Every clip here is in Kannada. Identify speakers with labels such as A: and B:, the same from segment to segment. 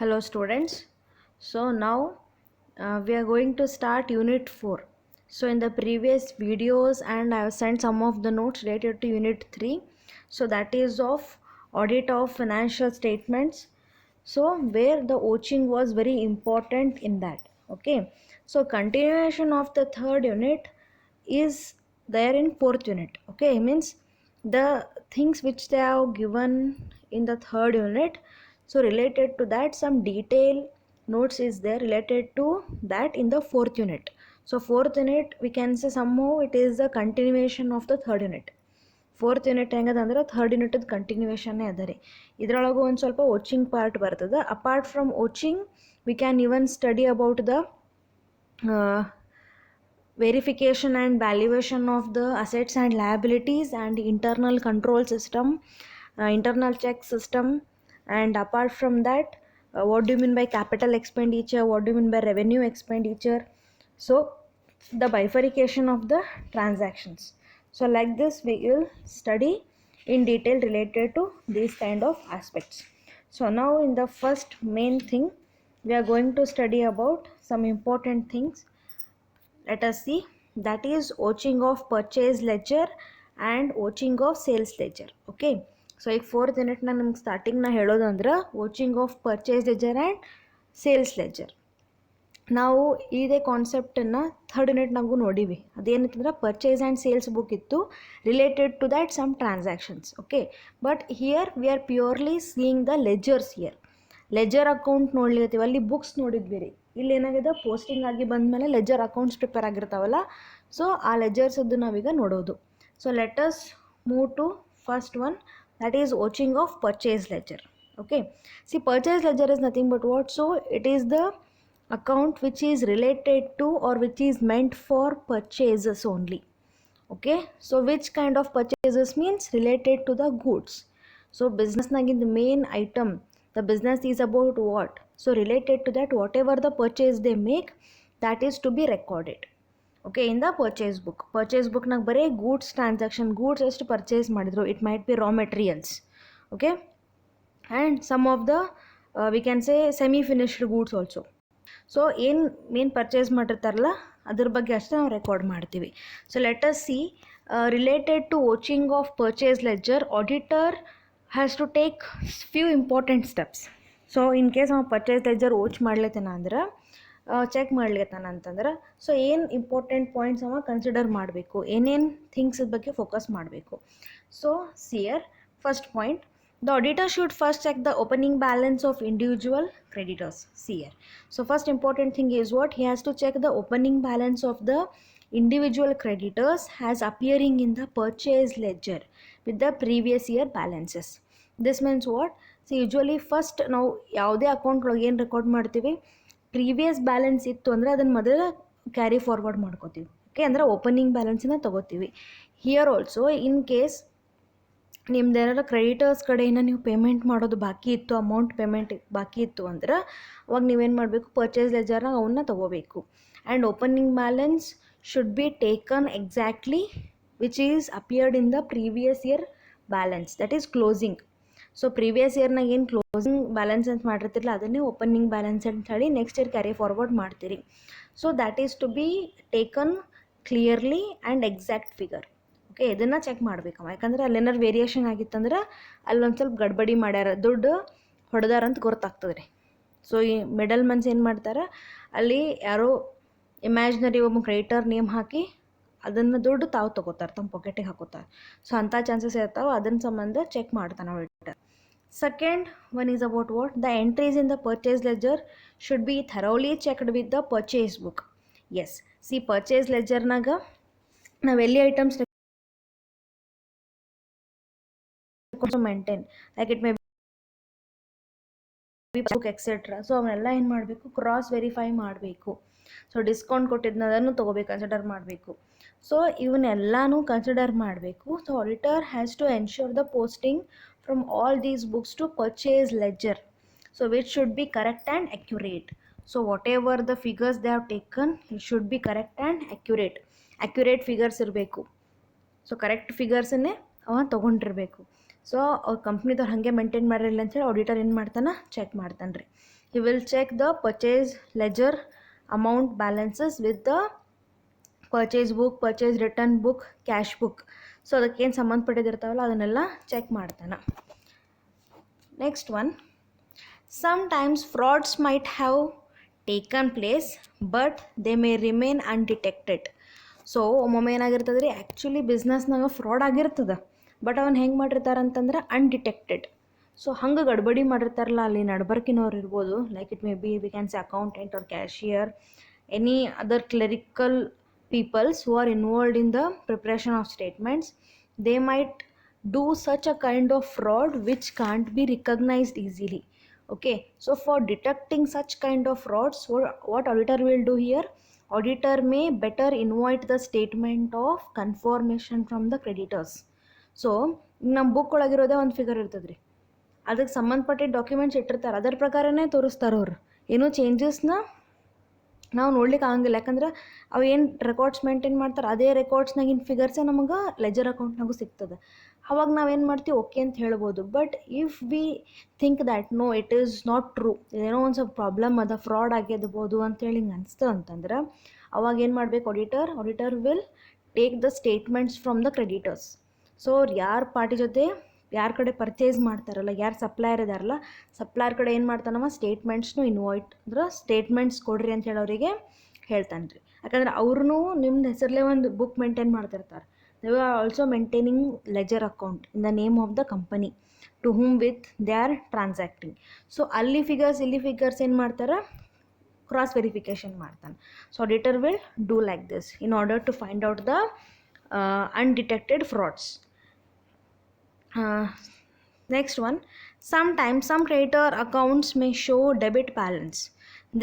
A: Hello students. So now we are going to start unit 4. So in the previous videos and I have sent some of the notes related to unit 3. So that is of audit of financial statements. So where the watching was very important in that. Okay. So continuation of the third unit is there in fourth unit. Okay, means the things which they have given in the third unit, so related to that some detail notes is there related to that in the fourth unit. So fourth unit we can say somehow it is the continuation of the third unit. Fourth unit ಹೆಂಗದಂದ್ರೆ ಥರ್ಡ್ ಯೂನಿಟದ ಕಂಟಿನ್ಯೂಷನ್ನೇ ಅದ ರೀ. ಇದರೊಳಗೂ ಒಂದು ಸ್ವಲ್ಪ ವಾಚಿಂಗ್ ಪಾರ್ಟ್ ಬರ್ತದೆ. Apart from vouching we can even study about the verification and valuation of the assets and liabilities and internal control system, internal check system, and apart from that what do you mean by capital expenditure, what do you mean by revenue expenditure, so the bifurcation of the transactions. So like this we will study in detail related to these kind of aspects. So now in the first main thing we are going to study about some important things. Let us see, that is watching of purchase ledger and watching of sales ledger. Okay, so ಈಗ ಫೋರ್ತ್ ಯೂನಿಟ್ನ ನಮ್ಗೆ ಸ್ಟಾರ್ಟಿಂಗ್ನ ಹೇಳೋದಂದ್ರೆ vouching of purchase ledger and sales ledger. ನಾವು ಇದೇ ಕಾನ್ಸೆಪ್ಟನ್ನು ಥರ್ಡ್ ಯೂನಿಟ್ನಾಗೂ ನೋಡಿವಿ. ಅದೇನಿತ್ತಂದ್ರೆ ಪರ್ಚೇಸ್ ಆ್ಯಂಡ್ ಸೇಲ್ಸ್ ಬುಕ್ ಇತ್ತು related to that some transactions. Okay, but here we are purely seeing the ledgers here. Ledger account ನೋಡ್ಲಿತ್ತೀವಿ, ಅಲ್ಲಿ ಬುಕ್ಸ್ ನೋಡಿದ್ವಿ ರೀ. ಇಲ್ಲಿ ಏನಾಗಿದೆ, ಪೋಸ್ಟಿಂಗ್ ಆಗಿ ಬಂದಮೇಲೆ ಲೆಜರ್ ಅಕೌಂಟ್ಸ್ ಪ್ರಿಪೇರ್ ಆಗಿರ್ತಾವಲ್ಲ, ಸೊ ಆ ಲೆಜರ್ಸದ್ದು ನಾವೀಗ ನೋಡೋದು. So let us move to first one, that is watching of purchase ledger. Okay, see purchase ledger is nothing but what? So it is the account which is related to or which is meant for purchases only. Okay, so which kind of purchases means related to the goods. So business nagin the main item, the business is about what? So related to that, whatever the purchase they make, that is to be recorded. Okay, in the purchase book nag bare goods transaction, goods ಎಷ್ಟು purchase ಮಾಡಿದ್ರು, it might be raw materials. Okay, and some of the we can say semi finished goods also. So ಏನು ಮೇನ್ ಪರ್ಚೇಸ್ ಮಾಡಿರ್ತಾರಲ್ಲ ಅದ್ರ ಬಗ್ಗೆ ಅಷ್ಟೇ ನಾವು ರೆಕಾರ್ಡ್ ಮಾಡ್ತೀವಿ. So let us see related to vouching of purchase ledger, auditor has to take few important steps. So in case ನಾವು ಪರ್ಚೇಸ್ ಲೆಜರ್ ವಾಚ್ ಮಾಡ್ಲತ್ತೇನ ಅಂದ್ರೆ, ಚೆಕ್ ಮಾಡ್ಲಿತ್ತಾನ ಅಂತಂದ್ರೆ, ಸೊ ಏನು ಇಂಪಾರ್ಟೆಂಟ್ ಪಾಯಿಂಟ್ಸ್ ಅವ ಕನ್ಸಿಡರ್ ಮಾಡಬೇಕು, ಏನೇನು ಥಿಂಗ್ಸ್ ಬಗ್ಗೆ ಫೋಕಸ್ ಮಾಡಬೇಕು. So see here first point, the auditor should first check the opening balance of individual creditors. See here, so first important thing is what? He has to check the opening balance of the individual creditors as appearing in the purchase ledger with the previous year balances. This means what? So usually first ನಾವು ಯಾವುದೇ ಅಕೌಂಟ್ ಒಳಗೆ ಏನು ರೆಕಾರ್ಡ್ ಮಾಡ್ತೀವಿ, ಪ್ರೀವಿಯಸ್ ಬ್ಯಾಲೆನ್ಸ್ ಇತ್ತು ಅಂದರೆ ಅದನ್ನು ಮೊದಲು ಕ್ಯಾರಿ ಫಾರ್ವರ್ಡ್ ಮಾಡ್ಕೋತೀವಿ. ಓಕೆ, ಅಂದರೆ ಓಪನಿಂಗ್ ಬ್ಯಾಲೆನ್ಸನ್ನ ತೊಗೋತೀವಿ. ಹಿಯರ್ ಆಲ್ಸೋ ಇನ್ ಕೇಸ್ ನಿಮ್ದು ಏನಾರ ಕ್ರೆಡಿಟರ್ಸ್ ಕಡೆಯಿಂದ ನೀವು ಪೇಮೆಂಟ್ ಮಾಡೋದು ಬಾಕಿ ಇತ್ತು, ಅಮೌಂಟ್ ಪೇಮೆಂಟ್ ಬಾಕಿ ಇತ್ತು ಅಂದ್ರೆ ಅವಾಗ ನೀವೇನು ಮಾಡಬೇಕು, ಪರ್ಚೇಸ್ ಲೆಜರ್ನ ಅವನ್ನ ತೊಗೋಬೇಕು. And opening balance should be taken exactly which is appeared in the previous year balance, that is closing. So previous ಇಯರ್ನಾಗ ಏನು ಕ್ಲೋಸಿಂಗ್ ಬ್ಯಾಲೆನ್ಸ್ ಅಂತ ಮಾಡಿರ್ತಿರಲ್ಲ ಅದನ್ನೇ ಓಪನಿಂಗ್ ಬ್ಯಾಲೆನ್ಸ್ ಅಂತ ಹೇಳಿ ನೆಕ್ಸ್ಟ್ ಇಯರ್ ಕ್ಯಾರಿ ಫಾರ್ವರ್ಡ್ ಮಾಡ್ತೀರಿ. So that is to be taken clearly and exact figure. Okay, ಇದನ್ನು ಚೆಕ್ ಮಾಡ್ಬೇಕಮ್ಮ, ಯಾಕಂದರೆ ಅಲ್ಲೇನಾರು ವೇರಿಯೇಷನ್ ಆಗಿತ್ತಂದ್ರೆ ಅಲ್ಲೊಂದು ಸ್ವಲ್ಪ ಗಡ್ಬಡಿ ಮಾಡ್ಯಾರ, ದುಡ್ಡು ಹೊಡೆದಾರಂತ ಗೊತ್ತಾಗ್ತದೆ ರೀ. ಸೊ ಈ ಮಿಡಲ್ ಮನ್ಸ್ ಏನು ಮಾಡ್ತಾರೆ, ಅಲ್ಲಿ ಯಾರೋ ಇಮ್ಯಾಜಿನರಿ ಒಬ್ಬ ಕ್ರೆಡಿಟರ್ ನೇಮ್ ಹಾಕಿ ಅದನ್ನು ದುಡ್ಡು ತಾವು ತೊಗೋತಾರೆ, ತಮ್ಮ ಪಾಕೆಟಿಗೆ ಹಾಕೋತಾರೆ. ಸೊ ಅಂಥ ಚಾನ್ಸಸ್ ಇರ್ತಾವೆ, ಅದನ್ನ ಸಂಬಂಧ ಚೆಕ್ ಮಾಡ್ತಾನೆ auditor. Second one is about what? The entries in the purchase ledger should be thoroughly checked with the purchase book. Yes, see purchase ಲೆಜರ್ನಾಗ ನಾವು ಎಲ್ಲಿ items maintain, like it may be book etc. So ಅವನ್ನೆಲ್ಲ ಏನು ಮಾಡಬೇಕು, ಕ್ರಾಸ್ ವೆರಿಫೈ ಮಾಡಬೇಕು. ಸೊ ಡಿಸ್ಕೌಂಟ್ ಕೊಟ್ಟಿದ್ದನ್ನ ಅದನ್ನು ತೊಗೋಬೇಕು, ಕನ್ಸಿಡರ್ ಮಾಡಬೇಕು. ಸೊ ಇವನ್ನೆಲ್ಲನೂ ಕನ್ಸಿಡರ್ ಮಾಡಬೇಕು. So auditor has to ensure the posting from all these books to purchase ledger, so which should be correct and accurate. So what ever the figures they have taken, it should B correct and accurate figures ಇರಬೇಕು. ಸೊ ಕರೆಕ್ಟ್ ಫಿಗರ್ಸನ್ನೇ ಅವ ತೊಗೊಂಡಿರಬೇಕು. ಸೊ ಅವ್ರ ಕಂಪ್ನಿದವ್ರು ಹಾಗೆ ಮೇಂಟೈನ್ ಮಾಡಿರಲಿಲ್ಲ ಅಂತೇಳಿ ಆಡಿಟರ್ ಏನು ಮಾಡ್ತಾನೆ, ಚೆಕ್ ಮಾಡ್ತಾನೆ ರೀ. He will check the purchase ledger amount balances with the purchase book, purchase return book, cash book. So ಅದಕ್ಕೇನು ಸಂಬಂಧಪಟ್ಟಿದ್ದಿರ್ತಾವಲ್ಲ ಅದನ್ನೆಲ್ಲ ಚೆಕ್ ಮಾಡ್ತಾನೆ. Next one, sometimes frauds might have taken place but they may remain undetected. So ಒಮ್ಮೊಮ್ಮೆ ಏನಾಗಿರ್ತದೆ ರೀ, ಆ್ಯಕ್ಚುಲಿ ಬಿಸ್ನೆಸ್ನಾಗ ಫ್ರಾಡ್ ಆಗಿರ್ತದೆ, ಬಟ್ ಅವನು ಹೆಂಗೆ ಮಾಡಿರ್ತಾರೆ ಅಂತಂದ್ರೆ ಅನ್ಡಿಟೆಕ್ಟೆಡ್. ಸೊ ಹಂಗೆ ಗಡ್ಬಡಿ ಮಾಡಿರ್ತಾರಲ್ಲ ಅಲ್ಲಿ ನಡ್ಬರ್ಕಿನವ್ರು ಇರ್ಬೋದು, like it may be we can say accountant or cashier, any other clerical peoples who are involved in the preparation of statements, they might do such a kind of fraud which can't be recognized easily. Okay, so for detecting such kind of frauds, what auditor will do here, auditor may better invite the statement of confirmation from the creditors. So ನಮ್ಮ ಬುಕ್ ಒಳಗಿರೋದೇ ಒಂದು ಫಿಗರ್ ಇರ್ತದೆ ರೀ, ಅದಕ್ಕೆ ಸಂಬಂಧಪಟ್ಟಿದ್ದ ಡಾಕ್ಯುಮೆಂಟ್ಸ್ ಇಟ್ಟಿರ್ತಾರೆ, ಅದರ ಪ್ರಕಾರನೇ ತೋರಿಸ್ತಾರೆ ಅವ್ರು. ಏನೋ ಚೇಂಜಸ್ನ ನಾವು ನೋಡ್ಲಿಕ್ಕೆ ಆಗಂಗಿಲ್ಲ, ಯಾಕಂದ್ರೆ ಅವು ಏನು ರೆಕಾರ್ಡ್ಸ್ ಮೇಂಟೈನ್ ಮಾಡ್ತಾರೆ ಅದೇ ರೆಕಾರ್ಡ್ಸ್ನಾಗಿನ ಫಿಗರ್ಸೇ ನಮಗೆ ಲೆಜರ್ ಅಕೌಂಟ್ನಾಗೂ ಸಿಗ್ತದೆ. ಅವಾಗ ನಾವೇನು ಮಾಡ್ತೀವಿ, ಓಕೆ ಅಂತ ಹೇಳ್ಬೋದು. But if we think that no it is not true, ಏನೋ ಒಂದು ಸ್ವಲ್ಪ ಪ್ರಾಬ್ಲಮ್ ಅದ, ಫ್ರಾಡ್ ಆಗಿರ್ಬೋದು ಅಂತೇಳಿ ಹಿಂಗೆ ಅನಿಸ್ತದೆ ಅಂತಂದ್ರೆ ಅವಾಗ ಏನು ಮಾಡಬೇಕು, auditor will take the statements from the creditors. So ಯಾರು ಪಾರ್ಟಿ ಜೊತೆ ಯಾರ ಕಡೆ ಪರ್ಚೇಸ್ ಮಾಡ್ತಾರಲ್ಲ, ಯಾರು ಸಪ್ಲೈಯರ್ ಇದಾರಲ್ಲ, ಸಪ್ಲೈಯರ್ ಕಡೆ ಏನು ಮಾಡ್ತಾನವ, ಸ್ಟೇಟ್ಮೆಂಟ್ಸ್ನು ಇನ್ವೈಟ್ ಅಂದ್ರೆ ಸ್ಟೇಟ್ಮೆಂಟ್ಸ್ ಕೊಡ್ರಿ ಅಂತ ಹೇಳಿ ಅವರಿಗೆ ಹೇಳ್ತಾನೆ ರೀ. ಯಾಕಂದ್ರೆ ಅವ್ರೂ ನಿಮ್ದು ಹೆಸರಲ್ಲೇ ಒಂದು ಬುಕ್ ಮೇಂಟೈನ್ ಮಾಡ್ತಿರ್ತಾರೆ. They are also maintaining ledger account in the name of the company to whom with they are transacting. So ಅಲ್ಲಿ ಫಿಗರ್ಸ್ ಇಲ್ಲಿ ಫಿಗರ್ಸ್ ಏನು ಮಾಡ್ತಾರೆ, ಕ್ರಾಸ್ ವೆರಿಫಿಕೇಷನ್ ಮಾಡ್ತಾನೆ. So auditor will do like this in order to find out the undetected frauds. Next one, sometimes some creditor accounts may show debit balance.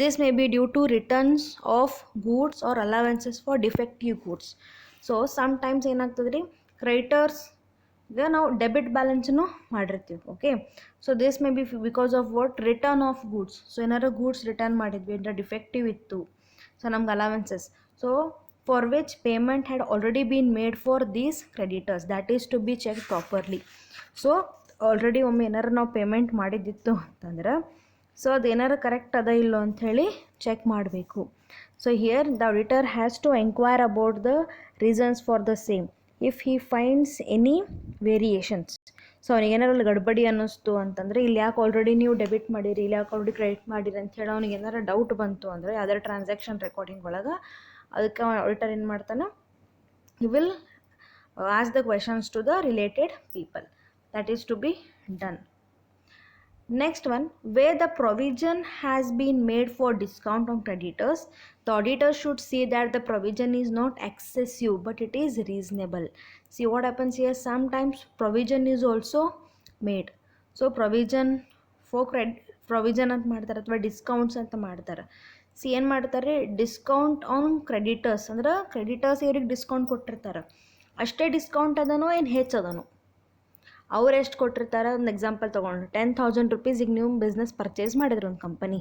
A: This may be due to returns of goods or allowances for defective goods. So sometimes ಏನಾಗ್ತದೆ ರೀ, ಕ್ರೆಡಿಟರ್ಸ್ಗೆ ನಾವು ಡೆಬಿಟ್ ಬ್ಯಾಲೆನ್ಸನ್ನು ಮಾಡಿರ್ತೀವಿ. Okay, so this may be because of what, return of goods. So ಏನಾರು ಗೂಡ್ಸ್ ರಿಟರ್ನ್ ಮಾಡಿದ್ವಿ ಅಂದರೆ ಡಿಫೆಕ್ಟಿವ್ ಇತ್ತು, ಸೊ ನಮ್ಗೆ allowances, so for which payment had already been made for these creditors, that is to be checked properly. So already ಒಮ್ಮೆ ಏನಾರು ನಾವು ಪೇಮೆಂಟ್ ಮಾಡಿದ್ದಿತ್ತು ಅಂತಂದ್ರೆ ಸೊ ಅದೇನಾರು ಕರೆಕ್ಟ್ ಅದ ಇಲ್ಲೋ ಅಂಥೇಳಿ ಚೆಕ್ ಮಾಡಬೇಕು. So here the auditor has to enquire about the reasons for the same if he finds any variations. So ಅವ್ನಿಗೆ ಏನಾರು ಅಲ್ಲಿ ಗಡ್ಬಡಿ ಅನ್ನಿಸ್ತು ಅಂತಂದರೆ, ಇಲ್ಲಿ ಯಾಕೆ ಆಲ್ರೆಡಿ ನೀವು ಡೆಬಿಟ್ ಮಾಡಿರಿ, ಇಲ್ಲಿ ಯಾಕೆ ಆಲ್ರೆಡಿ ಕ್ರೆಡಿಟ್ ಮಾಡಿರಿ ಅಂಥೇಳಿ ಅವ್ನಿಗೆ ಏನಾರು ಡೌಟ್ ಬಂತು ಅಂದರೆ ಯಾವ್ದಾರು ಟ್ರಾನ್ಸಾಕ್ಷನ್ ರೆಕಾರ್ಡಿಂಗ್ ಒಳಗೆ, ಅದಕ್ಕೆ ಆಡಿಟರ್ ಏನು ಮಾಡ್ತಾನೆ, he will ask the questions to the related people. That is to be done. Next one, where the provision has been made for discount on creditors, the auditor should see that the provision is not excessive but it is reasonable. See what happens here, sometimes provision is also made. So provision for provision ಅಂತ ಮಾಡ್ತಾರೆ ಅಥವಾ ಡಿಸ್ಕೌಂಟ್ಸ್ ಅಂತ ಮಾಡ್ತಾರೆ. ಸಿ ಏನು ಮಾಡ್ತಾರೆ, ಡಿಸ್ಕೌಂಟ್ ಆನ್ ಕ್ರೆಡಿಟರ್ಸ್ ಅಂದ್ರೆ ಕ್ರೆಡಿಟರ್ಸ್ ಇವ್ರಿಗೆ ಡಿಸ್ಕೌಂಟ್ ಕೊಟ್ಟಿರ್ತಾರೆ, ಅಷ್ಟೇ ಡಿಸ್ಕೌಂಟ್ ಅದನೋ ಏನು ಹೆಚ್ಚದನೋ, ಅವ್ರು ಎಷ್ಟು ಕೊಟ್ಟಿರ್ತಾರೆ. ಒಂದು ಎಕ್ಸಾಂಪಲ್ ತೊಗೊಂಡು 10,000 ರೂಪೀಸಿಗೆ ನೀವು ಬಿಸ್ನೆಸ್ ಪರ್ಚೇಸ್ ಮಾಡಿದ್ರು ಒಂದು ಕಂಪನಿ.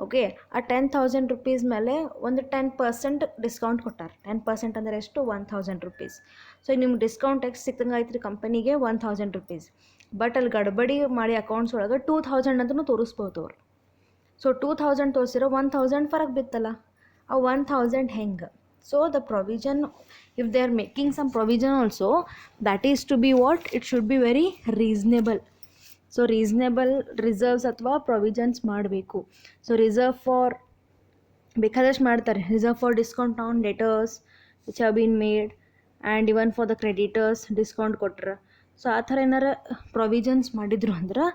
A: ಓಕೆ, ಆ 10,000 ರೂಪೀಸ್ ಮೇಲೆ ಒಂದು 10% ಡಿಸ್ಕೌಂಟ್ ಕೊಟ್ಟಾರೆ. 10% ಅಂದರೆ ಎಷ್ಟು, 1,000 ರೂಪೀಸ್. ಸೊ ನಿಮ್ಗೆ ಡಿಸ್ಕೌಂಟ್ ಎಷ್ಟು ಸಿಕ್ಕಂಗೆ ಆಯ್ತು ರೀ ಕಂಪನಿಗೆ, 1,000 ರೂಪೀಸ್. ಬಟ್ ಅಲ್ಲಿ ಗಡ್ಬಡಿ ಮಾಡಿ ಅಕೌಂಟ್ಸ್ ಒಳಗೆ 2,000 ಅಂತಲೂ ತೋರಿಸ್ಬೋದು ಅವ್ರು. ಸೊ 2,000 ತೋರಿಸಿರೋ 1,000 ಫರಕ್ ಬಿತ್ತಲ್ಲ, ಆ 1,000 ಹೆಂಗೆ. So the provision, if they are making some provision also, that is to be what, it should be very reasonable. So reasonable reserves ಅಥವಾ ಪ್ರೊವಿಷನ್ಸ್ ಮಾಡಬೇಕು. ಸೊ ರಿಸರ್ವ್ ಫಾರ್ ಬೇಕಾದಷ್ಟು ಮಾಡ್ತಾರೆ, reserve for discount on debtors which have been made and even for the creditors discount ಕೊಟ್ರೆ. ಸೊ ಆ ಥರ ಏನಾರ ಪ್ರೊವಿಷನ್ಸ್ ಮಾಡಿದ್ರು ಅಂದ್ರೆ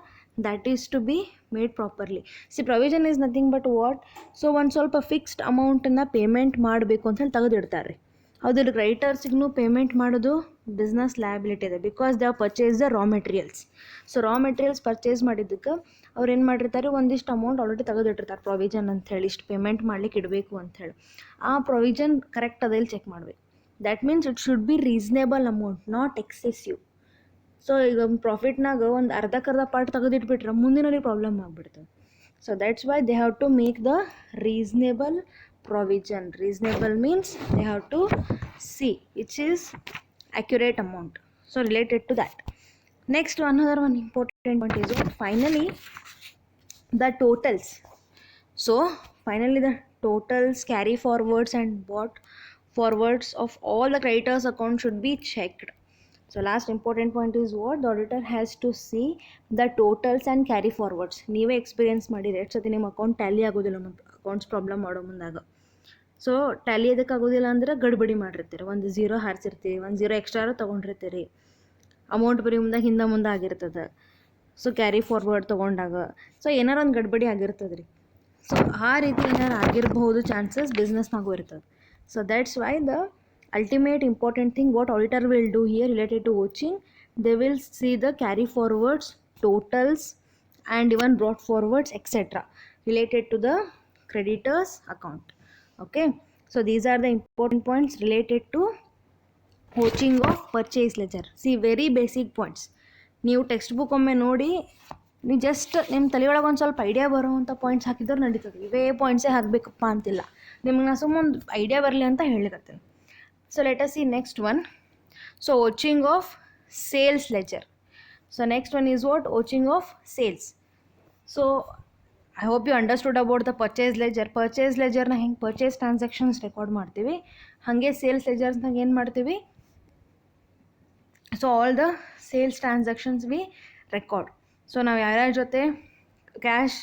A: that is to be made properly. See, provision is nothing but what, so ಒಂದು ಸ್ವಲ್ಪ ಫಿಕ್ಸ್ಡ್ ಅಮೌಂಟನ್ನು ಪೇಮೆಂಟ್ ಮಾಡಬೇಕು ಅಂತ ಹೇಳಿ ತೆಗೆದಿಡ್ತಾರೆ. ಹೌದು, ಕ್ರೆಡಿಟರ್ಸಿಗೂ ಪೇಮೆಂಟ್ ಮಾಡೋದು ಬಿಸ್ನೆಸ್ ಲಯಬಿಲಿಟಿ ಇದೆ, because they are purchase the raw materials. So raw materials purchase ಮಾಡಿದ್ದಕ್ಕೆ ಅವ್ರು ಏನು ಮಾಡಿರ್ತಾರೆ, ಒಂದಿಷ್ಟು ಅಮೌಂಟ್ ಆಲ್ರೆಡಿ ತೆಗೆದಿಟ್ಟಿರ್ತಾರೆ ಪ್ರೊವಿಷನ್ ಅಂಥೇಳಿ, ಇಷ್ಟು ಪೇಮೆಂಟ್ ಮಾಡ್ಲಿಕ್ಕೆ ಇಡಬೇಕು ಅಂಥೇಳಿ. ಆ ಪ್ರೊವಿಷನ್ ಕರೆಕ್ಟ್ ಅದ ಇಲ್ಲಿ ಚೆಕ್ ಮಾಡಬೇಕು. That means it should be reasonable amount, not excessive. So ಈಗ ಪ್ರಾಫಿಟ್ನಾಗ ಒಂದು ಅರ್ಧಕ್ಕರ್ಧ ಪಾರ್ಟ್ ತೆಗೆದಿಟ್ಬಿಟ್ರೆ ಮುಂದಿನಲ್ಲಿ ಪ್ರಾಬ್ಲಮ್ ಆಗಿಬಿಡ್ತದೆ. So that's why they have to make the reasonable provision. Reasonable means they have to see which is accurate amount, so related to that. Next, another one important point is what? Finally, the totals. So finally the totals, carry forwards and bought forwards of all the creditors account should be checked. So last important point is what? The auditor has to see the totals and carry forwards. ನೀವೇ ಎಕ್ಸ್ಪೀರಿಯನ್ಸ್ ಮಾಡಿರಿ ಎಷ್ಟು ಸತಿ ನಿಮ್ಮ ಅಕೌಂಟ್ ಟ್ಯಾಲಿ ಆಗೋದಿಲ್ಲ ಮತ್ತು ಅಕೌಂಟ್ಸ್ ಪ್ರಾಬ್ಲಮ್ ಮಾಡೋ ಮುಂದಾಗ. ಸೊ ಟ್ಯಾಲಿ ಅದಕ್ಕೆ ಆಗೋದಿಲ್ಲ ಅಂದ್ರೆ ಗಡ್ಬಡಿ ಮಾಡಿರ್ತೀರಿ, ಒಂದು ಝೀರೋ ಹಾರಿಸಿರ್ತೀರಿ, ಒಂದು ಝೀರೋ ಎಕ್ಸ್ಟ್ರಾ ತೊಗೊಂಡಿರ್ತೀರಿ, ಅಮೌಂಟ್ ಬರೀ ಮುಂದೆ ಆಗಿರ್ತದೆ. ಸೊ ಕ್ಯಾರಿ ಫಾರ್ವರ್ಡ್ ತೊಗೊಂಡಾಗ ಸೊ ಏನಾರು ಒಂದು ಗಡ್ಬಡಿ ಆಗಿರ್ತದೆ ರೀ. ಸೊ ಆ ರೀತಿ ಏನಾರು ಆಗಿರಬಹುದು ಚಾನ್ಸಸ್ ಬಿಸ್ನೆಸ್ನಾಗೂ ಇರ್ತದೆ. So that's why the ultimate important thing what auditor will do here related to watching, they will see the carry forwards, totals and even brought forwards etc related to the creditors account. Okay, so these are the important points related to watching of purchase ledger. See, very basic points. ನೀವು ಟೆಕ್ಸ್ಟ್ ಬುಕ್ ಒಮ್ಮೆ ನೋಡಿ, ನೀವು ಜಸ್ಟ್ ನಿಮ್ಮ ತಲೆಯೊಳಗೆ ಒಂದು ಸ್ವಲ್ಪ ಐಡಿಯಾ ಬರೋವಂಥ ಪಾಯಿಂಟ್ಸ್ ಹಾಕಿದ್ರೆ ನಡೀತದೆ. ಇವೇ ಪಾಯಿಂಟ್ಸೇ ಹಾಕಬೇಕಪ್ಪ ಅಂತಿಲ್ಲ, ನಿಮ್ಗೆ ನಾನು ಸುಮ್ಮನೆ ಒಂದು ಐಡಿಯಾ ಬರಲಿ ಅಂತ ಹೇಳಿಕತ್ತೀನಿ. So let us see next one. So vouching of sales ledger. So next one is what? Vouching of sales. So I hope you understood about the purchase ledger. Purchase ಲೆಜರ್ನ ಹೆಂಗೆ ಪರ್ಚೇಸ್ ಟ್ರಾನ್ಸಾಕ್ಷನ್ಸ್ ರೆಕಾರ್ಡ್ ಮಾಡ್ತೀವಿ, ಹಾಗೆ ಸೇಲ್ಸ್ ಲೆಜರ್ಸ್ನಾಗ ಏನು ಮಾಡ್ತೀವಿ? So all the sales transactions we record. So ನಾವು ಯಾರ್ಯಾರ ಜೊತೆ ಕ್ಯಾಶ್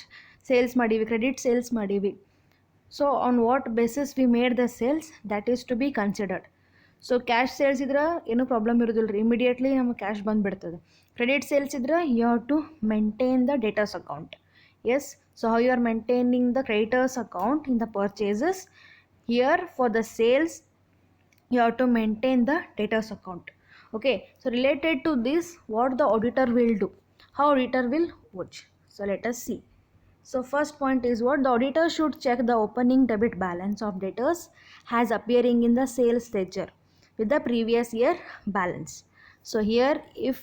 A: ಸೇಲ್ಸ್ ಮಾಡೀವಿ, ಕ್ರೆಡಿಟ್ ಸೇಲ್ಸ್ ಮಾಡೀವಿ, so on what basis we made the sales, that is to be considered. So cash sales ಇದ್ರೆ ಏನೂ ಪ್ರಾಬ್ಲಮ್ ಇರೋದಿಲ್ಲ ರೀ, ಇಮಿಡಿಯೇಟ್ಲಿ ನಮಗೆ ಕ್ಯಾಶ್ ಬಂದುಬಿಡ್ತದೆ. ಕ್ರೆಡಿಟ್ ಸೇಲ್ಸ್ ಇದ್ರೆ you have to maintain the debtors account. Yes, so how you are maintaining the creditors account in the purchases, here for the sales you have to maintain the debtors account. Okay, so related to this, what the auditor will do, how auditor will watch. So let us see. So first point is what? The auditor should check the opening debit balance of debtors as appearing in the sales ledger with the previous year balance. So here if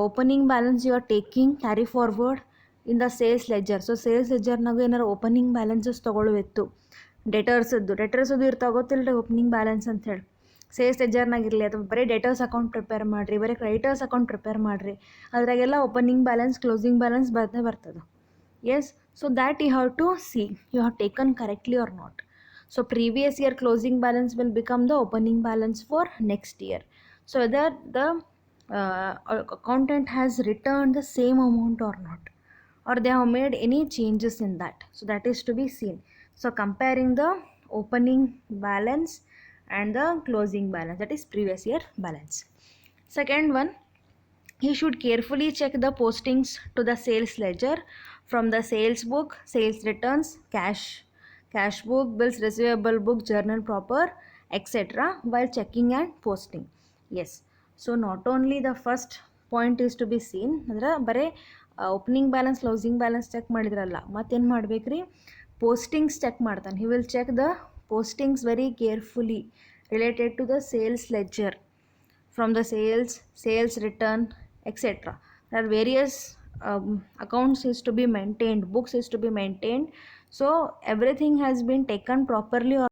A: opening balance you are taking carry forward in the sales ledger, so sales ledger ನಾಗ ಏನಾರು ಓಪನಿಂಗ್ ಬ್ಯಾಲೆನ್ಸಸ್ ತೊಗೊಳ್ಳುವಿತ್ತು, ಡೆಟರ್ಸದ್ದು ಇರ್ತಾ ಗೊತ್ತಿಲ್ಲ ರೀ ಓಪನಿಂಗ್ ಬ್ಯಾಲೆನ್ಸ್ ಅಂಥೇಳಿ. ಸೇಲ್ಸ್ ಲೆಜರ್ನಾಗಿರಲಿ ಅಥವಾ ಬರೀ ಡೆಟರ್ಸ್ ಅಕೌಂಟ್ ಪ್ರಿಪೇರ್ ಮಾಡಿರಿ, ಬರೀ ಕ್ರೆಡಿಟರ್ಸ್ ಅಕೌಂಟ್ ಪ್ರಿಪೇರ್ ಮಾಡಿರಿ, ಅದ್ರಾಗೆಲ್ಲ ಓಪನಿಂಗ್ ಬ್ಯಾಲೆನ್ಸ್ ಕ್ಲೋಸಿಂಗ್ ಬ್ಯಾಲೆನ್ಸ್ ಬರ್ತದೆ. Yes, so that you have to see you have taken correctly or not. So previous year closing balance will become the opening balance for next year. So whether the accountant has returned the same amount or not, or they have made any changes in that. So that is to be seen. So comparing the opening balance and the closing balance, that is previous year balance. Second one, he should carefully check the postings to the sales ledger from the sales book, sales returns, cash book, bills receivable book, journal proper etc while checking and posting. Yes, so not only the first point is to be seen, ಅಂದ್ರೆ ಬರೀ opening balance closing balance check ಮಾಡಿದ್ರಲ್ಲ, ಮತ್ತೇನು ಮಾಡ್ಬೇಕು ರೀ? ಪೋಸ್ಟಿಂಗ್ಸ್ ಚೆಕ್ ಮಾಡ್ತಾನೆ. He will check the postings very carefully related to the sales ledger from the sales return etc. There are various accounts is to be maintained, books is to be maintained, so everything has been taken properly or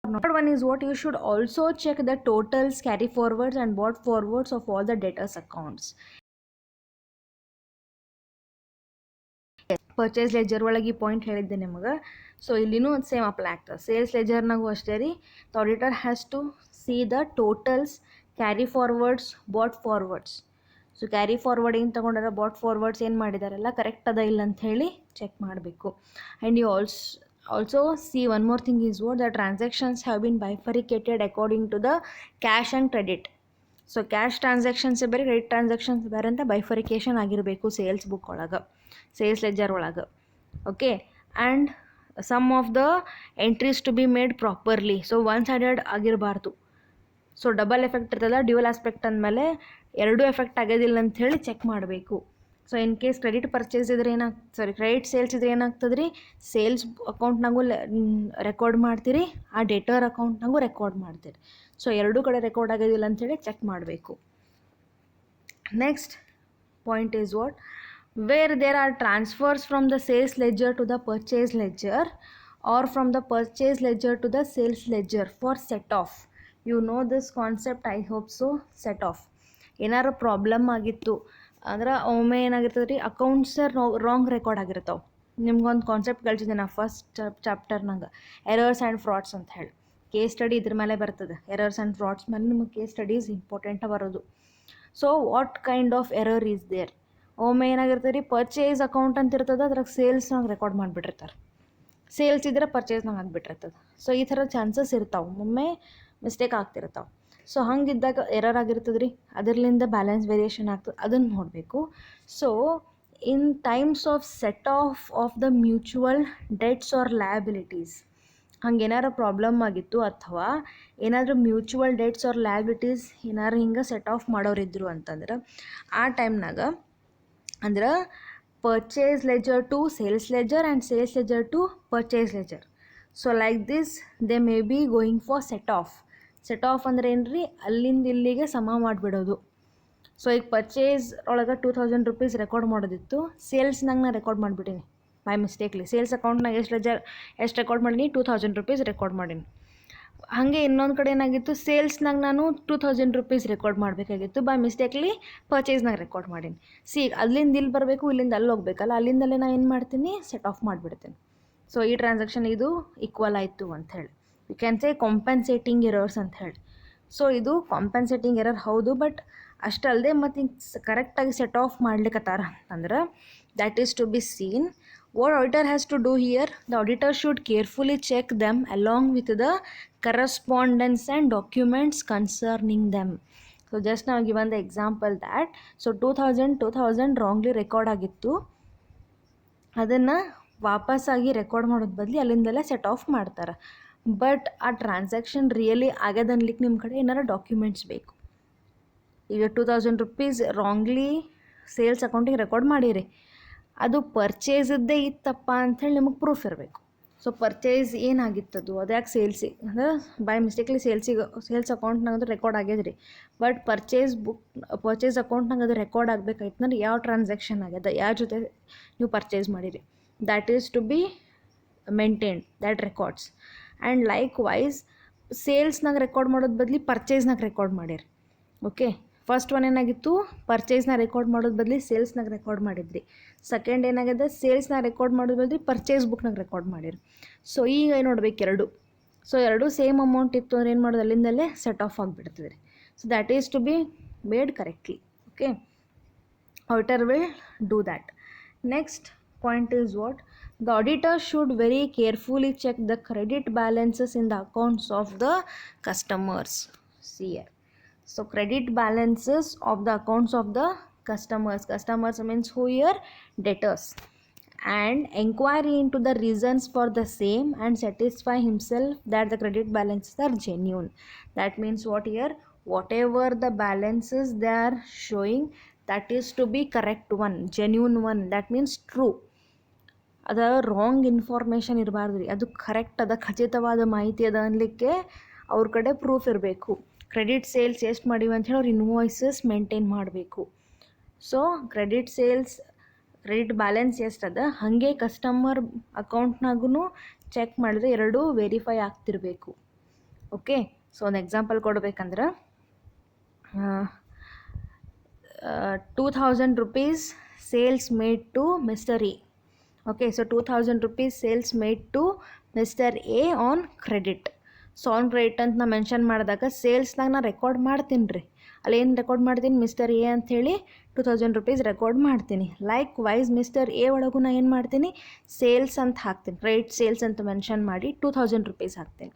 A: not. Third one is what? You should also check the totals, carry forwards and brought forwards of all the debtors accounts. Purchase ledger ಒಳಗೆ ಈ ಪಾಯಿಂಟ್ ಹೇಳಿದ್ದೆ ನಿಮಗೆ. ಸೊ ಇಲ್ಲಿನೂ ಸೇಮ್ ಅಪ್ಲೈ ಆಗ್ತದೆ. ಸೇಲ್ಸ್ ಲೆಜರ್ನಾಗೂ ಅಷ್ಟೇ ರೀ, the auditor has to see the totals, carry forwards, brought forwards. So carry forward ಏನು ತೊಗೊಂಡಾರ, ಬಾಟ್ ಫಾರ್ವರ್ಡ್ಸ್ ಏನು ಮಾಡಿದಾರಲ್ಲ ಕರೆಕ್ಟ್ ಅದ ಇಲ್ಲ ಅಂತ ಹೇಳಿ ಚೆಕ್ ಮಾಡಬೇಕು. And you also see one more thing is what? The transactions have been bifurcated according to the cash and credit. So cash transactions ಬೇರೆ, ಕ್ರೆಡಿಟ್ ಟ್ರಾನ್ಸಾಕ್ಷನ್ಸ್ ಬೇರೆ ಅಂತ ಬೈಫರಿಕೇಷನ್ ಆಗಿರಬೇಕು ಸೇಲ್ಸ್ ಬುಕ್ ಒಳಗೆ, ಸೇಲ್ಸ್ ಲೆಜರ್ ಒಳಗೆ. Okay, and some of the entries to be made properly. So one sided ಆಗಿರಬಾರ್ದು. ಸೊ ಡಬಲ್ ಎಫೆಕ್ಟ್ ಇರ್ತದ, ಡ್ಯೂಯಲ್ ಆಸ್ಪೆಕ್ಟ್ ಅಂದಮೇಲೆ ಎರಡೂ ಎಫೆಕ್ಟ್ ಆಗೋದಿಲ್ಲ ಅಂಥೇಳಿ ಚೆಕ್ ಮಾಡಬೇಕು. So in case credit purchase ಇದ್ರೆ ಕ್ರೆಡಿಟ್ ಸೇಲ್ಸ್ ಇದ್ರೆ ಏನಾಗ್ತದೆ ರೀ, ಸೇಲ್ಸ್ ಅಕೌಂಟ್ನಾಗೂ ರೆಕಾರ್ಡ್ ಮಾಡ್ತೀರಿ, ಆ ಡೇಟರ್ ಅಕೌಂಟ್ನಾಗೂ ರೆಕಾರ್ಡ್ ಮಾಡ್ತೀರಿ. ಸೊ ಎರಡೂ ಕಡೆ ರೆಕಾರ್ಡ್ ಆಗೋದಿಲ್ಲ ಅಂಥೇಳಿ ಚೆಕ್ ಮಾಡಬೇಕು. Next point is what? Where there are transfers from the sales ledger to the purchase ledger or from the purchase ledger to the sales ledger for set off you know this concept, I hope so. Set off ಏನಾರು ಪ್ರಾಬ್ಲಮ್ ಆಗಿತ್ತು ಅಂದ್ರೆ ಒಮ್ಮೆ ಏನಾಗಿರ್ತದೆ ರೀ, ಅಕೌಂಟ್ಸ್ ರಾಂಗ್ ರೆಕಾರ್ಡ್ ಆಗಿರ್ತಾವೆ. ನಿಮ್ಗೊಂದು ಕಾನ್ಸೆಪ್ಟ್ ಕಳ್ಸಿದ್ದೆ ನಾ ಫಸ್ಟ್ ಚಾಪ್ಟರ್ನಾಗ, ಎರರ್ಸ್ ಆ್ಯಂಡ್ ಫ್ರಾಡ್ಸ್ ಅಂತ ಹೇಳಿ. ಕೇಸ್ ಸ್ಟಡಿ ಇದ್ರ ಮೇಲೆ ಬರ್ತದೆ, ಎರರ್ಸ್ ಆ್ಯಂಡ್ ಫ್ರಾಡ್ಸ್ ಮೇಲೆ ನಿಮಗೆ ಕೇಸ್ ಸ್ಟಡೀಸ್ ಇಂಪಾರ್ಟೆಂಟ ಬರೋದು. So what kind of error is there? ಒಮ್ಮೆ ಏನಾಗಿರ್ತದೆ ರೀ, ಪರ್ಚೇಸ್ ಅಕೌಂಟ್ ಅಂತ ಇರ್ತದೆ, ಅದ್ರಾಗ ಸೇಲ್ಸ್ನಾಗ ರೆಕಾರ್ಡ್ ಮಾಡಿಬಿಟ್ಟಿರ್ತಾರೆ. ಸೇಲ್ಸ್ ಇದ್ರೆ ಪರ್ಚೇಸ್ನಾಗ ಆಗಿಬಿಟ್ಟಿರ್ತದೆ. ಸೊ ಈ ಥರ ಚಾನ್ಸಸ್ ಇರ್ತಾವೆ, ಒಮ್ಮೆ ಮಿಸ್ಟೇಕ್ ಆಗ್ತಿರ್ತಾವೆ. ಸೊ ಹಂಗಿದ್ದಾಗ ಎರರ್ ಆಗಿರ್ತದೆ ರೀ, ಅದರ್ಲಿಂದ ಬ್ಯಾಲೆನ್ಸ್ ವೇರಿಯೇಷನ್ ಆಗ್ತದೆ, ಅದನ್ನು ನೋಡಬೇಕು. So in times of set off the mutual debts or liabilities, ಹಂಗೆ ಏನಾರು ಪ್ರಾಬ್ಲಮ್ ಆಗಿತ್ತು ಅಥವಾ ಏನಾದರೂ ಮ್ಯೂಚುವಲ್ ಡೆಟ್ಸ್ ಆರ್ ಲಯಬಿಲಿಟೀಸ್ ಏನಾರು ಹಿಂಗೆ ಸೆಟ್ ಆಫ್ ಮಾಡೋರಿದ್ರು ಅಂತಂದ್ರೆ ಆ ಟೈಮ್ನಾಗ ಅಂದ್ರೆ purchase ledger to sales ledger and sales ledger to purchase ledger. So like this they may be going for set off. Set off ಅಂದ್ರೆ ಏನು ರೀ, ಅಲ್ಲಿಂದ ಇಲ್ಲಿಗೆ ಸಮ ಮಾಡಿಬಿಡೋದು. ಸೊ ಈಗ ಪರ್ಚೇಸ್ ಒಳಗೆ 2000 ರೂಪೀಸ್ ರೆಕಾರ್ಡ್ ಮಾಡೋದಿತ್ತು, ಸೇಲ್ಸ್ನಾಗ ನಾನು ರೆಕಾರ್ಡ್ ಮಾಡಿಬಿಟ್ಟೀನಿ ಬೈ ಮಿಸ್ಟೇಕ್ಲಿ. ಸೇಲ್ಸ್ ಅಕೌಂಟ್ನಾಗ ಎಷ್ಟು ರೆಕಾರ್ಡ್ ಮಾಡೀನಿ, 2000 ರೂಪೀಸ್ ರೆಕಾರ್ಡ್ ಮಾಡೀನಿ. ಹಾಗೆ ಇನ್ನೊಂದು ಕಡೆ ಏನಾಗಿತ್ತು, ಸೇಲ್ಸ್ನಾಗ ನಾನು 2000 ರೂಪೀಸ್ ರೆಕಾರ್ಡ್ ಮಾಡಬೇಕಾಗಿತ್ತು, ಬೈ ಮಿಸ್ಟೇಕ್ಲಿ ಪರ್ಚೇಸ್ನಾಗ ರೆಕಾರ್ಡ್ ಮಾಡೀನಿ. ಸಿ ಅಲ್ಲಿಂದ ಇಲ್ಲಿ ಬರಬೇಕು, ಇಲ್ಲಿಂದ ಅಲ್ಲಿ ಹೋಗ್ಬೇಕಲ್ಲ, ಅಲ್ಲಿಂದಲೇ ನಾನು ಏನು ಮಾಡ್ತೀನಿ, ಸೆಟ್ ಆಫ್ ಮಾಡಿಬಿಡ್ತೀನಿ. ಸೊ ಈ ಟ್ರಾನ್ಸಾಕ್ಷನ್ ಇದು ಈಕ್ವಲ್ ಆಯಿತು ಅಂಥೇಳಿ. ಯು ಕ್ಯಾನ್ ಸೇ ಕಾಂಪೆನ್ಸೇಟಿಂಗ್ ಎರರ್ಸ್ ಅಂತ ಹೇಳಿ. ಸೊ ಇದು ಕಾಂಪೆನ್ಸೇಟಿಂಗ್ ಎರರ್ ಹೌದು, ಬಟ್ ಅಷ್ಟಲ್ಲದೆ ಮತ್ತು ಹಿಂಗೆ ಕರೆಕ್ಟಾಗಿ ಸೆಟ್ ಆಫ್ ಮಾಡ್ಲಿಕ್ಕತ್ತಾರ ಅಂತಂದ್ರೆ that is to be seen. What auditor has to do here? The auditor should carefully check them along with the correspondence and documents concerning them. So just now given the example that, so 2000 wrongly record ಆಗಿತ್ತು, ಅದನ್ನು ವಾಪಸ್ಸಾಗಿ ರೆಕಾರ್ಡ್ ಮಾಡೋದು ಬದಲು ಅಲ್ಲಿಂದೆಲ್ಲ ಸೆಟ್ ಆಫ್ ಮಾಡ್ತಾರೆ. ಬಟ್ ಆ ಟ್ರಾನ್ಸಾಕ್ಷನ್ ರಿಯಲಿ ಆಗ್ಯದನ್ಲಿಕ್ಕೆ ನಿಮ್ಮ ಕಡೆ ಏನಾರ ಡಾಕ್ಯುಮೆಂಟ್ಸ್ ಬೇಕು. ಈಗ 2000 ರೂಪೀಸ್ ರಾಂಗ್ಲಿ ಸೇಲ್ಸ್ ಅಕೌಂಟಿಗೆ ರೆಕಾರ್ಡ್ ಮಾಡಿರಿ, ಅದು ಪರ್ಚೇಸದ್ದೇ ಇತ್ತಪ್ಪ ಅಂಥೇಳಿ ನಿಮಗೆ ಪ್ರೂಫ್ ಇರಬೇಕು. ಸೊ ಪರ್ಚೇಸ್ ಏನಾಗಿತ್ತದು, ಅದು ಯಾಕೆ ಸೇಲ್ಸಿಗೆ ಅಂದ್ರೆ ಬೈ ಮಿಸ್ಟೇಕ್ಲಿ ಸೇಲ್ಸ್ ಅಕೌಂಟ್ನಾಗ ಅದು ರೆಕಾರ್ಡ್ ಆಗ್ಯದ್ರಿ, ಬಟ್ ಪರ್ಚೇಸ್ ಅಕೌಂಟ್ನಾಗ ಅದು ರೆಕಾರ್ಡ್ ಆಗಬೇಕಾಯ್ತು ಅಂದ್ರೆ ಯಾವ ಟ್ರಾನ್ಸಾಕ್ಷನ್ ಆಗ್ಯದ, ಯಾರ ಜೊತೆ ನೀವು ಪರ್ಚೇಸ್ ಮಾಡಿರಿ, that is to be maintained, that records. And likewise ಸೇಲ್ಸ್ನಾಗ ರೆಕಾರ್ಡ್ ಮಾಡೋದು ಬದಲಿ ಪರ್ಚೇಸ್ನಾಗ ರೆಕಾರ್ಡ್ ಮಾಡಿರಿ. ಓಕೆ, ಫಸ್ಟ್ ಒನ್ ಏನಾಗಿತ್ತು, ಪರ್ಚೇಸ್ನ ರೆಕಾರ್ಡ್ ಮಾಡೋದು ಬದಲಿ ಸೇಲ್ಸ್ನಾಗ ರೆಕಾರ್ಡ್ ಮಾಡಿದ್ರಿ. ಸೆಕೆಂಡ್ ಏನಾಗಿದೆ, ಸೇಲ್ಸ್ನ ರೆಕಾರ್ಡ್ ಮಾಡೋದು ಬದಲಿ ಪರ್ಚೇಸ್ ಬುಕ್ನಾಗ ರೆಕಾರ್ಡ್ ಮಾಡಿರಿ. ಸೊ ಈಗ ಏನು ನೋಡ್ಬೇಕು, ಸೊ ಎರಡು ಸೇಮ್ ಅಮೌಂಟ್ ಇತ್ತು ಅಂದ್ರೆ ಏನು ಮಾಡೋದು, ಅಲ್ಲಿಂದಲೇ ಸೆಟ್ ಆಫ್ ಆಗಿಬಿಡ್ತದೆ ರೀ. So that is to be made correctly. Okay, auditor will do that. Next point is what? The auditor should very carefully check the credit balances in the accounts of the customers. See here. So credit balances of the accounts of the customers. Customers means who here? Debtors. And inquiry into the reasons for the same and satisfy himself that the credit balances are genuine. That means what here? Whatever the balances they are showing, that is to be correct one, genuine one. That means true. ಅದು ರಾಂಗ್ ಇನ್ಫಾರ್ಮೇಷನ್ ಇರಬಾರ್ದು ರೀ, ಅದು ಕರೆಕ್ಟ್ ಅದ, ಖಚಿತವಾದ ಮಾಹಿತಿ ಅದ ಅನ್ಲಿಕ್ಕೆ ಅವ್ರ ಕಡೆ ಪ್ರೂಫ್ ಇರಬೇಕು. ಕ್ರೆಡಿಟ್ ಸೇಲ್ಸ್ ಎಷ್ಟು ಮಾಡೀವಿ ಅಂಥೇಳಿ ಅವ್ರು ಇನ್ವಾಯ್ಸಸ್ ಮೇಂಟೈನ್ ಮಾಡಬೇಕು. ಸೊ ಕ್ರೆಡಿಟ್ ಬ್ಯಾಲೆನ್ಸ್ ಎಷ್ಟದ ಹಾಗೆ ಕಸ್ಟಮರ್ ಅಕೌಂಟ್ನಾಗೂ ಚೆಕ್ ಮಾಡಿದ್ರೆ ಎರಡೂ ವೆರಿಫೈ ಆಗ್ತಿರಬೇಕು. ಓಕೆ, ಸೊ ಒಂದು ಎಕ್ಸಾಂಪಲ್ ಕೊಡಬೇಕಂದ್ರೆ 2000 rupees sales made to mister A. Okay, so 2000 rupees sales made to mister A on credit. So on credit ಅಂತ ನಾ ಮೆನ್ಷನ್ ಮಾಡಿದಾಗ ಸೇಲ್ಸ್ನಾಗ ನಾ ರೆಕಾರ್ಡ್ ಮಾಡ್ತೀನಿ ರೀ, ಅಲ್ಲಿ ಏನು ರೆಕಾರ್ಡ್ ಮಾಡ್ತೀನಿ, ಮಿಸ್ಟರ್ ಎ ಅಂಥೇಳಿ 2000 ರೂಪೀಸ್ ರೆಕಾರ್ಡ್ ಮಾಡ್ತೀನಿ. ಲೈಕ್ ವೈಸ್ ಮಿಸ್ಟರ್ ಎ ಒಳಗೂ ನಾ ಏನು ಮಾಡ್ತೀನಿ, ಸೇಲ್ಸ್ ಅಂತ ಹಾಕ್ತೀನಿ, ಕ್ರೆಡಿಟ್ ಸೇಲ್ಸ್ ಅಂತ ಮೆನ್ಷನ್ ಮಾಡಿ 2000 ರೂಪೀಸ್ ಹಾಕ್ತೀನಿ.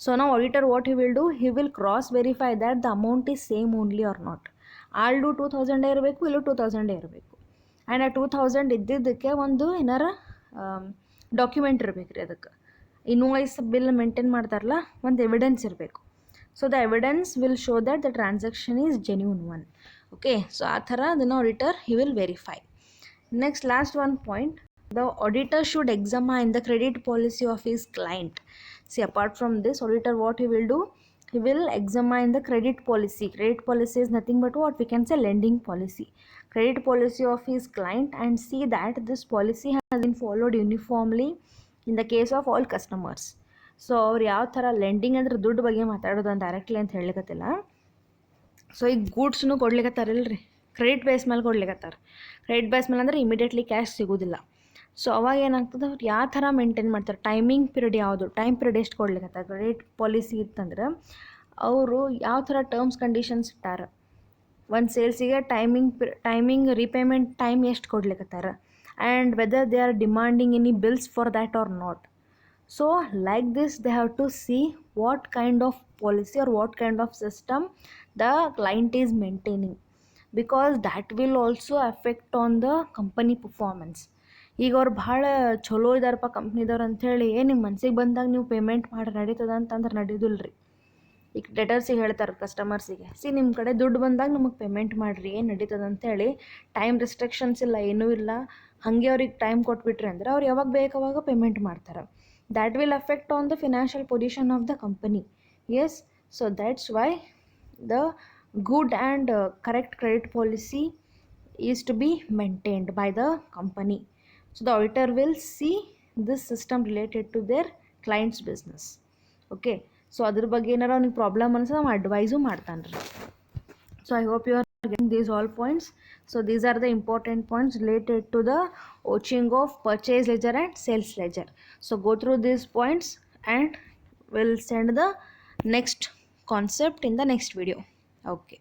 A: ಸೊ ನಾವು auditor what he will do, he will cross verify that the amount is same only or not. ಆಲ್ಡು 2000 ಇರಬೇಕು, ಇಲ್ಲೂ 2000 ಇರಬೇಕು. ಆ್ಯಂಡ್ ಆ 2000 ಇದ್ದಿದ್ದಕ್ಕೆ ಒಂದು ಏನಾರ ಡಾಕ್ಯುಮೆಂಟ್ ಇರಬೇಕು ರೀ, ಅದಕ್ಕೆ ಇನ್ವಾಯ್ಸ್ ಬಿಲ್ ಮೇಂಟೈನ್ ಮಾಡ್ತಾರಲ್ಲ, ಒಂದು ಎವಿಡೆನ್ಸ್ ಇರಬೇಕು. So the evidence will show that the transaction is genuine one. Okay, so ಆ ಥರ ಅದನ್ನು auditor he will verify. Next last one point, the auditor should examine the credit policy of his client. C apart from this, auditor what he will do, he will examine the credit policy. Credit policy is nothing but what we can say lending policy. Credit policy of his client and see that this policy has been followed uniformly in the case of all customers. So ಅವ್ರು ಯಾವ ಥರ ಲೆಂಡಿಂಗ್ ಅಂದ್ರೆ ದುಡ್ಡು ಬಗ್ಗೆ ಮಾತಾಡೋದು ಅಂತ ಡೈರೆಕ್ಟ್ಲಿ ಅಂತ ಹೇಳಕತ್ತಿಲ್ಲ. ಸೊ ಈಗ ಗೂಡ್ಸ್ನು ಕೊಡ್ಲಿಕ್ಕತ್ತಾರಿಲ್ರಿ, ಕ್ರೆಡಿಟ್ ಬೇಸ್ ಮೇಲೆ ಕೊಡ್ಲಿಕ್ಕತ್ತಾರ. ಕ್ರೆಡಿಟ್ ಬೇಸ್ ಮೇಲೆ ಅಂದರೆ ಇಮಿಡಿಯೇಟ್ಲಿ ಕ್ಯಾಶ್ ಸಿಗೋದಿಲ್ಲ. ಸೊ ಅವಾಗ ಏನಾಗ್ತದೆ, ಅವ್ರು ಯಾವ ಥರ ಮೇಂಟೈನ್ ಮಾಡ್ತಾರೆ, ಟೈಮಿಂಗ್ ಪೀರಿಯಡ್ ಯಾವುದು, ಟೈಮ್ ಪೀರಿಯಡ್ ಎಷ್ಟು ಕೊಡ್ಲಿಕ್ಕತ್ತಾರ. ಕ್ರೆಡಿಟ್ ಪಾಲಿಸಿ ಇತ್ತಂದ್ರೆ ಅವರು ಯಾವ ಥರ ಟರ್ಮ್ಸ್ ಕಂಡೀಷನ್ಸ್ ಇಟ್ಟಾರ, ಒಂದು ಸೇಲ್ಸಿಗೆ ಟೈಮಿಂಗ್ ರಿಪೇಮೆಂಟ್ ಟೈಮ್ ಎಷ್ಟು ಕೊಡ್ಲಿಕ್ಕತ್ತಾರ, and whether they are demanding any bills for that or not. So like this they have to see what kind of policy or what kind of system the client is maintaining, because that will also affect on the company performance. ಈಗ ಅವ್ರು ಭಾಳ ಚಲೋ ಇದಾರಪ್ಪ ಕಂಪ್ನಿದವ್ರು ಅಂಥೇಳಿ ನಿಮ್ಮ ಮನ್ಸಿಗೆ ಬಂದಾಗ ನೀವು ಪೇಮೆಂಟ್ ಮಾಡಿ ನಡೀತದ ಅಂತಂದ್ರೆ ನಡೆಯೋದಿಲ್ಲ ರೀ. ಈಗ ಡೆಟರ್ಸಿಗೆ ಹೇಳ್ತಾರೆ ಕಸ್ಟಮರ್ಸಿಗೆ, ನಿಮ್ಮ ಕಡೆ ದುಡ್ಡು ಬಂದಾಗ ನಮಗೆ ಪೇಮೆಂಟ್ ಮಾಡಿರಿ, ಏನು ನಡೀತದೆ ಅಂಥೇಳಿ. ಟೈಮ್ ರಿಸ್ಟ್ರಿಕ್ಷನ್ಸ್ ಇಲ್ಲ, ಏನೂ ಇಲ್ಲ, ಹಾಗೆ ಅವ್ರಿಗೆ ಟೈಮ್ ಕೊಟ್ಬಿಟ್ರಿ ಅಂದ್ರೆ ಅವ್ರು ಯಾವಾಗ ಬೇಕು ಅವಾಗ ಪೇಮೆಂಟ್ ಮಾಡ್ತಾರೆ. That will affect on the financial position of the company. Yes, so that's why the good and correct credit policy is to be maintained by the company. So the auditor will see this system related to their client's business. Okay, so ಅದ್ರ ಬಗ್ಗೆ ಏನಾರ ಅವ್ನಿಗೆ ಪ್ರಾಬ್ಲಮ್ ಅನ್ಸೋ ನಾವು ಅಡ್ವೈಸು ಮಾಡ್ತಾನೆ ರೀ. So I hope you are getting these all points. So these are the important points related to the OCHING of purchase ledger and sales ledger. So go through these points and we'll send the next concept in the next video. Okay.